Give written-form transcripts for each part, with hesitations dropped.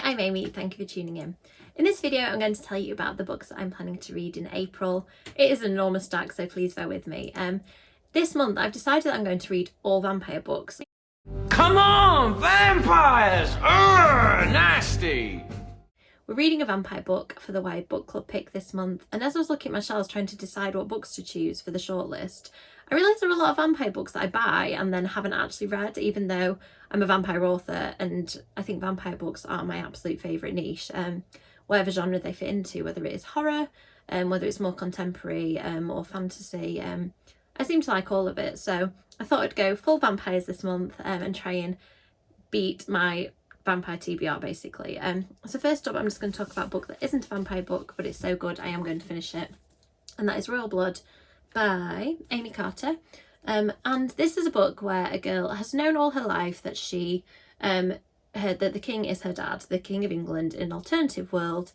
I'm Amy, thank you for tuning in. In this video I'm going to tell you about the books that I'm planning to read in April. It is an enormous stack, so please bear with me. This month I've decided that I'm going to read all vampire books. Come on, vampires! Urgh, nasty! We're reading a vampire book for the YA book club pick this month, and as I was looking at my shelves trying to decide what books to choose for the shortlist, I realised there are a lot of vampire books that I buy and then haven't actually read, even though I'm a vampire author and I think vampire books are my absolute favourite niche. Whatever genre they fit into, whether it is horror, whether it's more contemporary or fantasy, I seem to like all of it. So I thought I'd go full vampires this month and try and beat my vampire TBR basically. So first up I'm just going to talk about a book that isn't a vampire book, but it's so good I am going to finish it, and that is Royal Blood by Amy Carter. And this is a book where a girl has known all her life that she heard that the king is her dad, the King of England in an alternative world,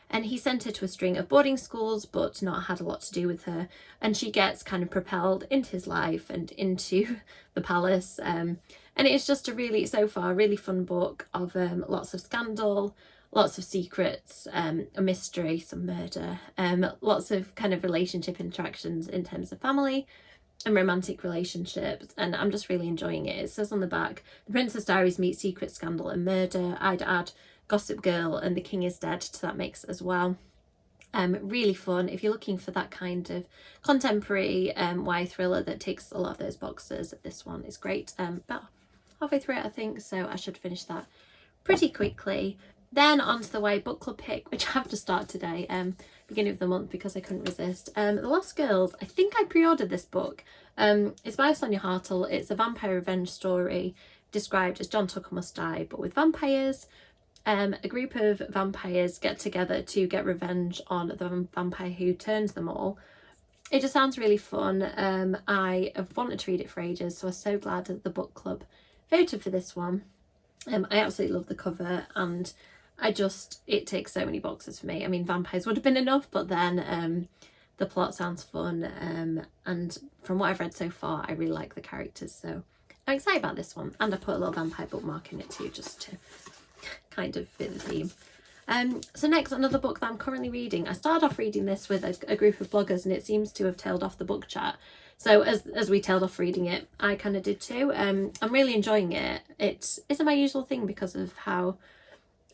and he sent her to a string of boarding schools but not had a lot to do with her, and she gets kind of propelled into his life and into the palace, and it's just a really, so far, really fun book of lots of scandal, lots of secrets, a mystery, some murder, lots of kind of relationship interactions in terms of family and romantic relationships, and I'm just really enjoying it. It says on the back, the Princess Diaries meet secret, scandal and murder. I'd add Gossip Girl and The King is Dead to that mix as well. Really fun if you're looking for that kind of contemporary YA thriller that ticks a lot of those boxes. This one is great. About halfway through it I think, so I should finish that pretty quickly. Then on to the YA book club pick, which I have to start today, beginning of the month, because I couldn't resist. The Lost Girls. I think I pre-ordered this book. It's by Sonia Hartle. It's a vampire revenge story described as John Tucker Must Die, but with vampires. A group of vampires get together to get revenge on the vampire who turns them all. It just sounds really fun. I have wanted to read it for ages, so I'm so glad that the book club voted for this one. I absolutely love the cover, and it ticks so many boxes for me. I mean, vampires would have been enough, but then the plot sounds fun, and from what I've read so far I really like the characters, so I'm excited about this one. And I put a little vampire bookmark in it too, just to kind of fit the theme. So next, another book that I'm currently reading. I started off reading this with a group of bloggers, and it seems to have tailed off the book chat. So as we tailed off reading it, I kind of did too. I'm really enjoying it. It isn't my usual thing because of how,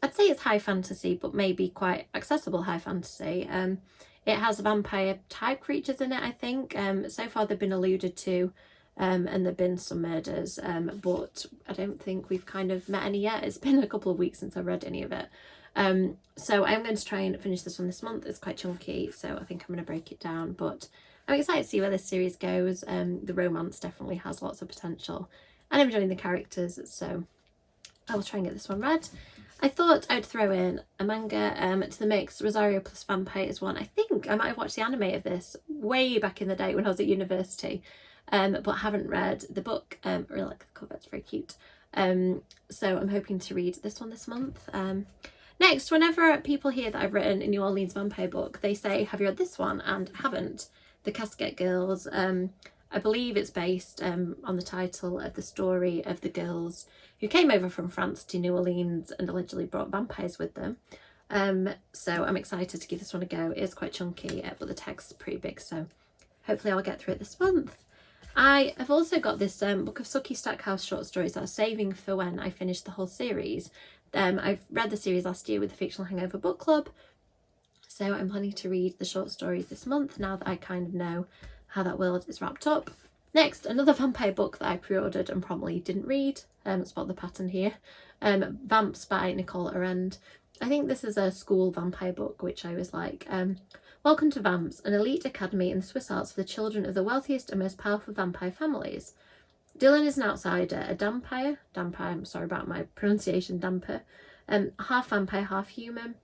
I'd say it's high fantasy, but maybe quite accessible high fantasy. It has vampire type creatures in it, I think. So far they've been alluded to, and there've been some murders, but I don't think we've kind of met any yet. It's been a couple of weeks since I read any of it. So I'm going to try and finish this one this month. It's quite chunky, so I think I'm going to break it down, but I'm excited to see where this series goes. The romance definitely has lots of potential, and I'm enjoying the characters, so I will try and get this one read. I thought I'd throw in a manga to the mix. Rosario plus Vampire is one. I think I might have watched the anime of this way back in the day when I was at university, but haven't read the book. I really like the cover, it's very cute. So I'm hoping to read this one this month. Next, whenever people hear that I've written a New Orleans vampire book, they say, have you read this one? And haven't. The Casket Girls. I believe it's based on the title of the story of the girls who came over from France to New Orleans and allegedly brought vampires with them. So I'm excited to give this one a go. It is quite chunky, but the text's pretty big, so hopefully I'll get through it this month. I have also got this book of Sookie Stackhouse short stories that I was saving for when I finished the whole series. I've read the series last year with the Fictional Hangover Book Club, so I'm planning to read the short stories this month now that I kind of know how that world is wrapped up. Next, another vampire book that I pre-ordered and promptly didn't read. Spot the pattern here. Vamps by Nicole Arend. I think this is a school vampire book, which I was like, welcome to Vamps, an elite academy in the Swiss Alps for the children of the wealthiest and most powerful vampire families. Dylan is an outsider, a dampire, I'm sorry about my pronunciation, damper, half vampire, half human,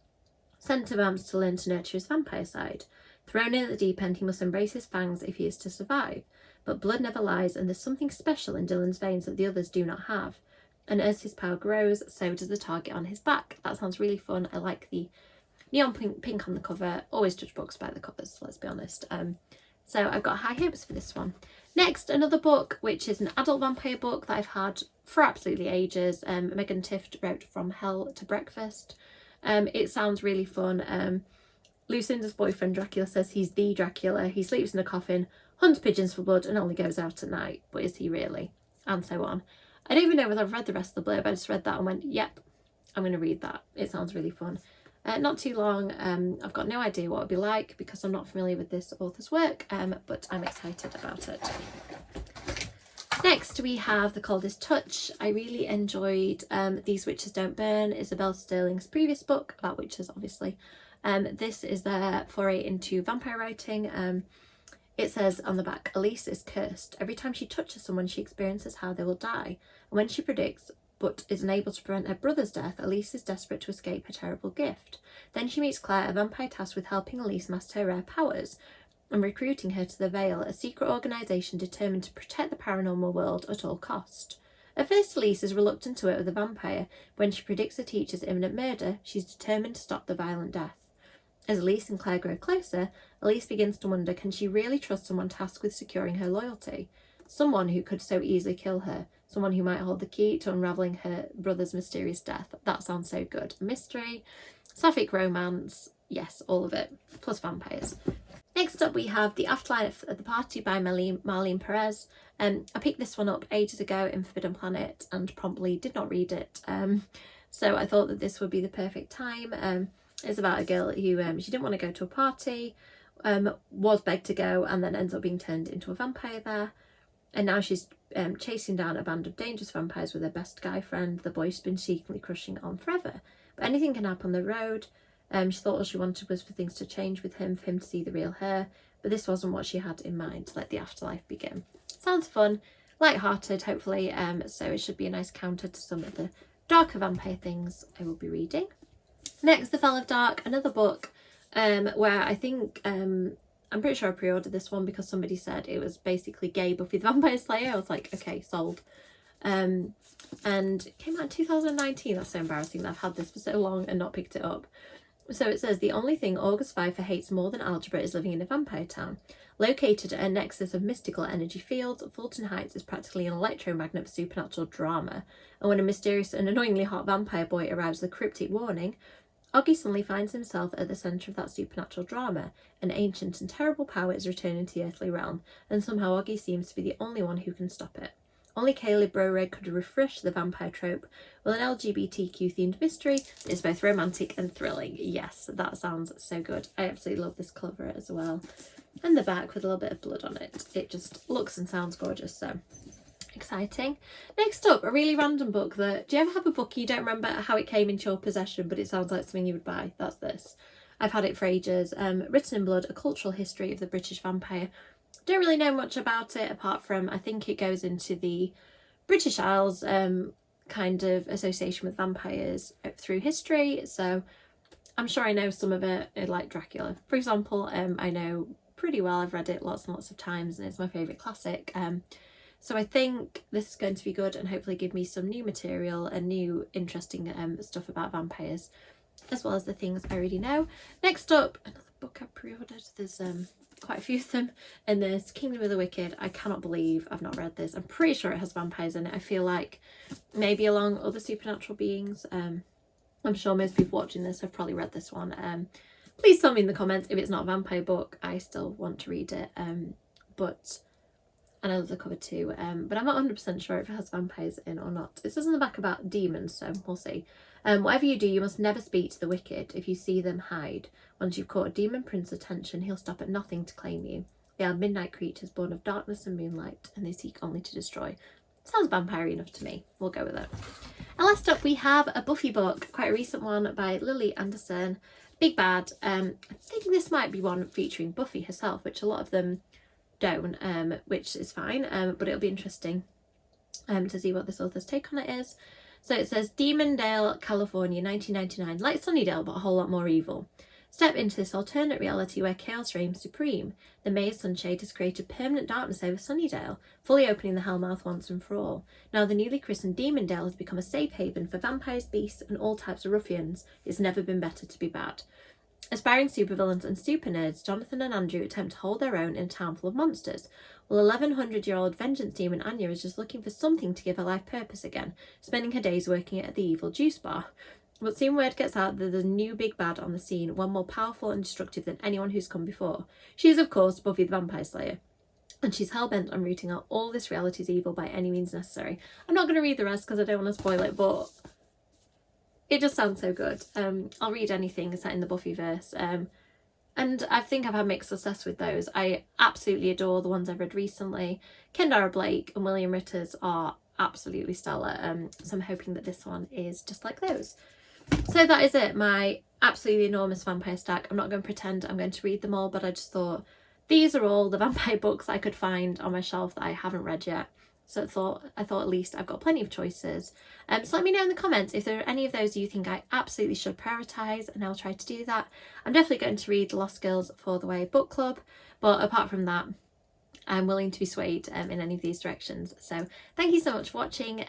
sent to Vamps to learn to nurture his vampire side. Thrown in at the deep end, he must embrace his fangs if he is to survive. But blood never lies, and there's something special in Dylan's veins that the others do not have. And as his power grows, so does the target on his back. That sounds really fun. I like the neon pink on the cover. Always judge books by the covers, let's be honest. So I've got high hopes for this one. Next, another book, which is an adult vampire book that I've had for absolutely ages. Megan Tift wrote From Hell to Breakfast. It sounds really fun. Lucinda's boyfriend Dracula says he's the Dracula. He sleeps in a coffin, hunts pigeons for blood, and only goes out at night. But is he really? And so on. I don't even know whether I've read the rest of the blurb. I just read that and went, yep, I'm going to read that. It sounds really fun. Not too long. I've got no idea what it'll be like because I'm not familiar with this author's work, but I'm excited about it. Next we have The Coldest Touch. I really enjoyed These Witches Don't Burn, Isabel Sterling's previous book about witches, obviously. This is their foray into vampire writing. It says on the back, Elise is cursed. Every time she touches someone, she experiences how they will die. And when she predicts but is unable to prevent her brother's death, Elise is desperate to escape her terrible gift. Then she meets Claire, a vampire tasked with helping Elise master her rare powers and recruiting her to the Veil, a secret organisation determined to protect the paranormal world at all cost. At first, Elise is reluctant to work with a vampire. When she predicts her teacher's imminent murder, she's determined to stop the violent death. As Elise and Claire grow closer, Elise begins to wonder, can she really trust someone tasked with securing her loyalty? Someone who could so easily kill her. Someone who might hold the key to unravelling her brother's mysterious death. That sounds so good. Mystery, sapphic romance, yes, all of it, plus vampires. Next up we have The Afterlife at the Party by Marlene Perez. I picked this one up ages ago in Forbidden Planet and promptly did not read it. So I thought that this would be the perfect time. It's about a girl who she didn't want to go to a party, was begged to go, and then ends up being turned into a vampire there. And now she's chasing down a band of dangerous vampires with her best guy friend, the boy she's been secretly crushing on forever. But anything can happen on the road. She thought all she wanted was for things to change with him, for him to see the real her. But this wasn't what she had in mind. Let the afterlife begin. Sounds fun, light-hearted, hopefully. So it should be a nice counter to some of the darker vampire things I will be reading. Next, The Fell of Dark, another book where I think... I'm pretty sure I pre-ordered this one because somebody said it was basically gay Buffy the Vampire Slayer. I was like, okay, sold. And it came out in 2019. That's so embarrassing that I've had this for so long and not picked it up. So it says, the only thing August Pfeiffer hates more than algebra is living in a vampire town. Located at a nexus of mystical energy fields, Fulton Heights is practically an electromagnet for supernatural drama. And when a mysterious and annoyingly hot vampire boy arrives with a cryptic warning, Oggy suddenly finds himself at the centre of that supernatural drama. An ancient and terrible power is returning to the earthly realm, and somehow Oggy seems to be the only one who can stop it. Only Caleb Brored could refresh the vampire trope with an LGBTQ-themed mystery that is both romantic and thrilling. Yes, that sounds so good. I absolutely love this cover as well. And the back with a little bit of blood on it. It just looks and sounds gorgeous, so... exciting. Next up, a really random book that, do you ever have a book you don't remember how it came into your possession but it sounds like something you would buy? That's this. I've had it for ages. Written in Blood, A Cultural History of the British Vampire. Don't really know much about it apart from I think it goes into the British Isles kind of association with vampires through history, so I'm sure I know some of it, like Dracula for example. I know pretty well. I've read it lots and lots of times and it's my favourite classic. So I think this is going to be good and hopefully give me some new material and new interesting stuff about vampires, as well as the things I already know. Next up, another book I pre-ordered. There's quite a few of them in this, Kingdom of the Wicked. I cannot believe I've not read this. I'm pretty sure it has vampires in it. I feel like maybe along other supernatural beings. I'm sure most people watching this have probably read this one. Please tell me in the comments if it's not a vampire book. I still want to read it. And I love the cover too, but I'm not 100% sure if it has vampires in or not. It says on the back about demons, so we'll see. Whatever you do, you must never speak to the wicked. If you see them, hide. Once you've caught a demon prince's attention, he'll stop at nothing to claim you. They are midnight creatures born of darkness and moonlight, and they seek only to destroy. Sounds vampire enough to me. We'll go with it. And last up, we have a Buffy book, quite a recent one by Lily Anderson, Big Bad. I think this might be one featuring Buffy herself, which a lot of them don't, which is fine, but it'll be interesting to see what this author's take on it is. So it says, Demondale, California, 1999, like Sunnydale but a whole lot more evil. Step into this alternate reality where chaos reigns supreme. The Maze Sunshade has created permanent darkness over Sunnydale, fully opening the Hellmouth once and for all. Now the newly christened Demondale has become a safe haven for vampires, beasts and all types of ruffians. It's never been better to be bad. Aspiring supervillains and super nerds Jonathan and Andrew attempt to hold their own in a town full of monsters, while 1100-year-old vengeance demon Anya is just looking for something to give her life purpose again, spending her days working at the evil juice bar. But soon word gets out that there's a new big bad on the scene, one more powerful and destructive than anyone who's come before. She is, of course, Buffy the Vampire Slayer, and she's hell-bent on rooting out all this reality's evil by any means necessary. I'm not going to read the rest because I don't want to spoil it, but it just sounds so good. I'll read anything set in the Buffyverse. And I think I've had mixed success with those. I absolutely adore the ones I've read recently. Kendara Blake and William Ritters are absolutely stellar. So I'm hoping that this one is just like those. So that is it, my absolutely enormous vampire stack. I'm not going to pretend I'm going to read them all, but I just thought these are all the vampire books I could find on my shelf that I haven't read yet. So I thought at least I've got plenty of choices. So let me know in the comments if there are any of those you think I absolutely should prioritise, and I'll try to do that. I'm definitely going to read The Lost Girls for the YA Book Club, but apart from that, I'm willing to be swayed in any of these directions. So thank you so much for watching.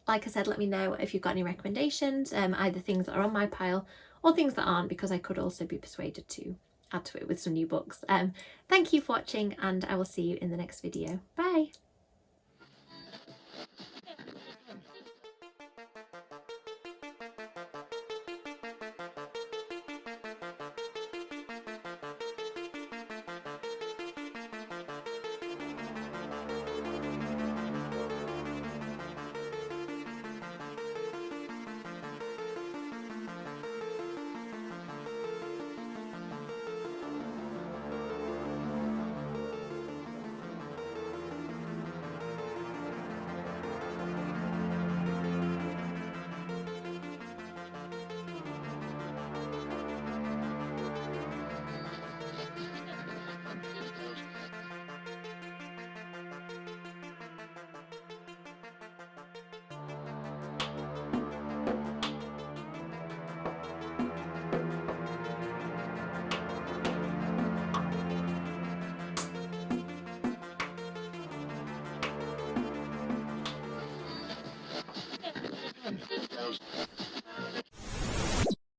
Like I said, let me know if you've got any recommendations, either things that are on my pile or things that aren't, because I could also be persuaded to add to it with some new books. Thank you for watching, and I will see you in the next video. Bye!